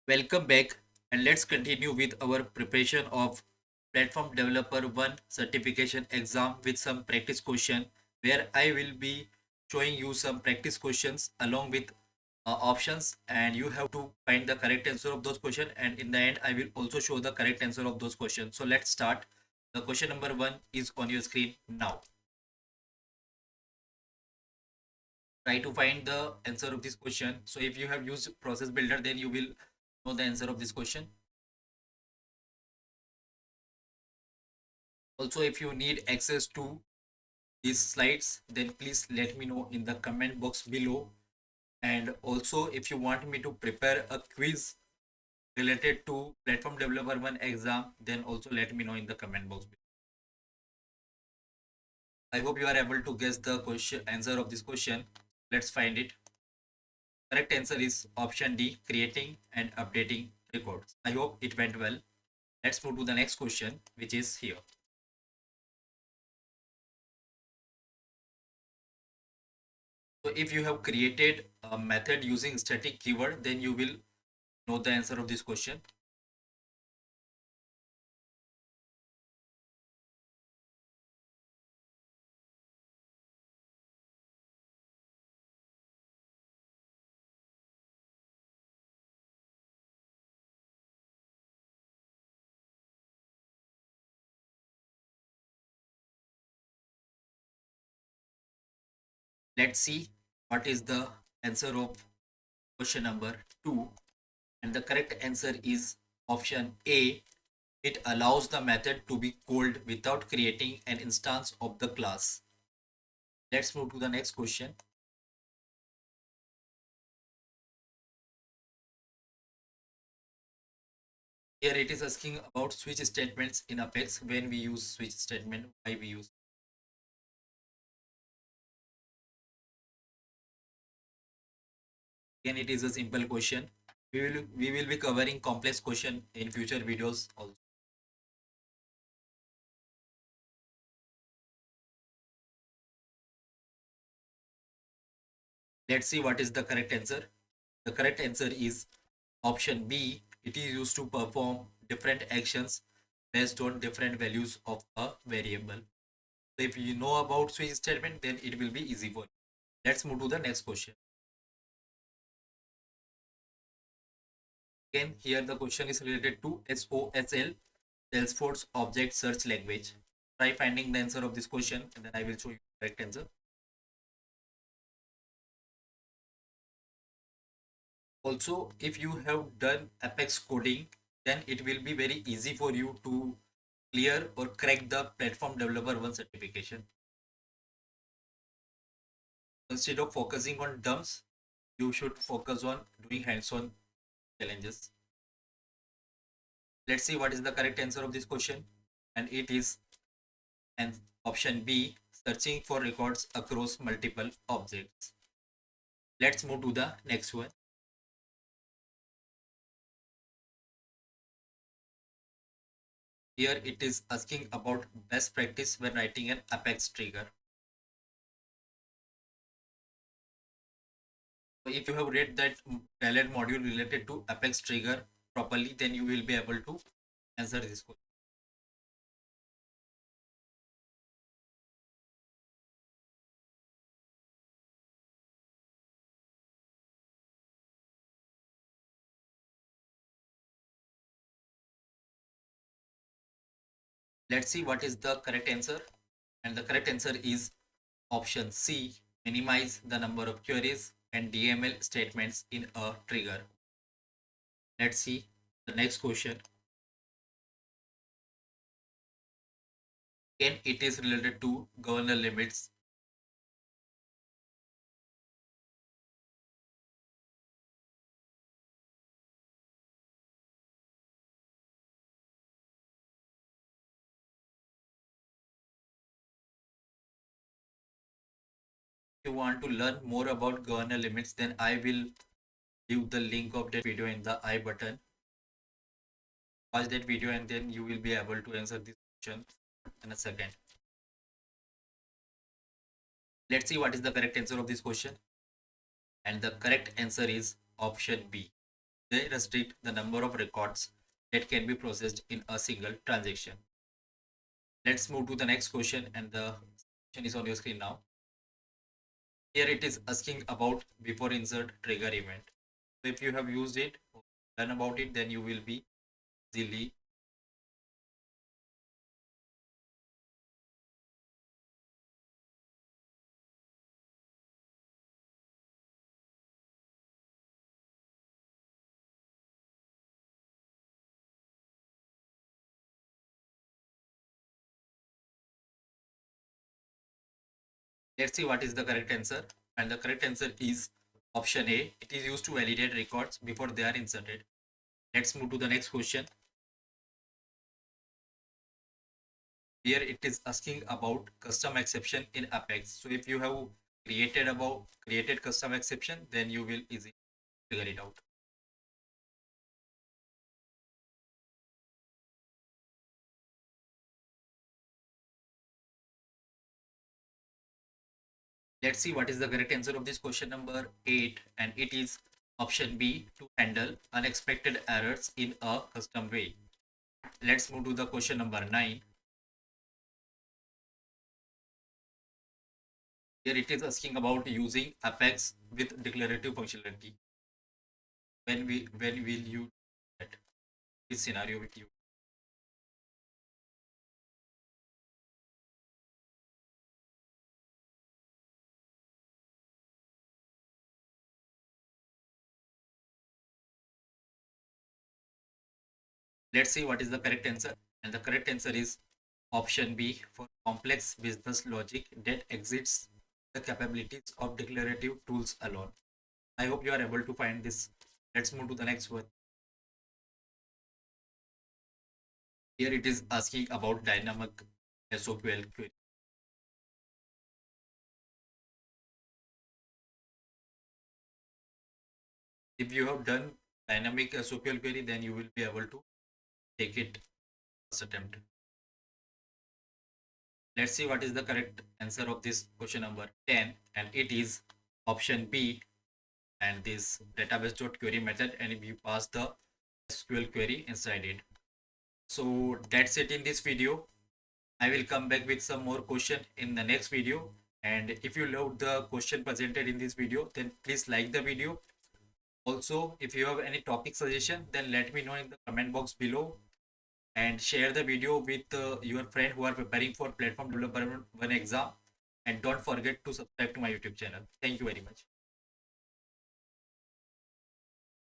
Welcome back, and let's continue with our preparation of Platform Developer 1 certification exam with some practice question where I will be showing you some practice questions along with options, and you have to find the correct answer of those questions, and in the end I will also show the correct answer of those questions. So let's start. The question number 1 is on your screen now. Try to find the answer of this question. So if you have used process builder, then you will know the answer of this question. Also, if you need access to these slides, then please let me know in the comment box below. And also, if you want me to prepare a quiz related to Platform Developer 1 exam, then also let me know in the comment box below. I hope you are able to guess the question answer of this question. Let's find it. Correct answer is option D, creating and updating records. I hope it went well. Let's move to the next question, which is here. So if you have created a method using static keyword, then you will know the answer of this question. Let's see what is the answer of question number 2. And the correct answer is option A. It allows the method to be called without creating an instance of the class. Let's move to the next question. Here it is asking about switch statements in Apex. When we use switch statement, why we use. Again, it is a simple question. We will be covering complex question in future videos also. Let's see what is the correct answer. The correct answer is option B. It is used to perform different actions based on different values of a variable. So if you know about switch statement, then it will be easy for you. Let's move to the next question. Again, here the question is related to SOSL, Salesforce Object Search Language. Try finding the answer of this question, and then I will show you the correct answer. Also, if you have done Apex coding, then it will be very easy for you to clear or crack the Platform Developer 1 certification. Instead of focusing on dumps, you should focus on doing hands-on challenges. Let's see what is the correct answer of this question, and it is an option B, searching for records across multiple objects. Let's move to the next one. Here it is asking about best practice when writing an Apex trigger. So if you have read that talent module related to Apex trigger properly, then you will be able to answer this question. Let's see what is the correct answer. And the correct answer is option C, minimize the number of queries and DML statements in a trigger. Let's see the next question. Again, it is related to governor limits. If you want to learn more about governor limits, then I will leave the link of that video in the I button. Watch that video and then you will be able to answer this question in a second. Let's see what is the correct answer of this question. And the correct answer is option B. They restrict the number of records that can be processed in a single transaction. Let's move to the next question, and the question is on your screen now. Here it is asking about before insert trigger event. So if you have used it or learn about it, then you will be easily. Let's see what is the correct answer. And the correct answer is option A. It is used to validate records before they are inserted. Let's move to the next question. Here it is asking about custom exception in Apex. So if you have created custom exception, then you will easily figure it out. Let's see what is the correct answer of this question number 8, and it is option B, to handle unexpected errors in a custom way. Let's move to the question number 9. Here it is asking about using Apex with declarative functionality. When will you do that? This scenario with you. Let's see what is the correct answer. And the correct answer is option B, for complex business logic that exceeds the capabilities of declarative tools alone. I hope you are able to find this. Let's move to the next one. Here it is asking about dynamic SOQL query. If you have done dynamic SOQL query, then you will be able to take it first attempt. Let's see what is the correct answer of this question number 10, and it is option B, and this database.query method, and if you pass the SQL query inside it. So that's it in this video. I will come back with some more question in the next video. And if you loved the question presented in this video, then please like the video. Also, if you have any topic suggestion, then let me know in the comment box below, and share the video with your friend who are preparing for platform developer 1 exam. And don't forget to subscribe to my YouTube channel. Thank you very much.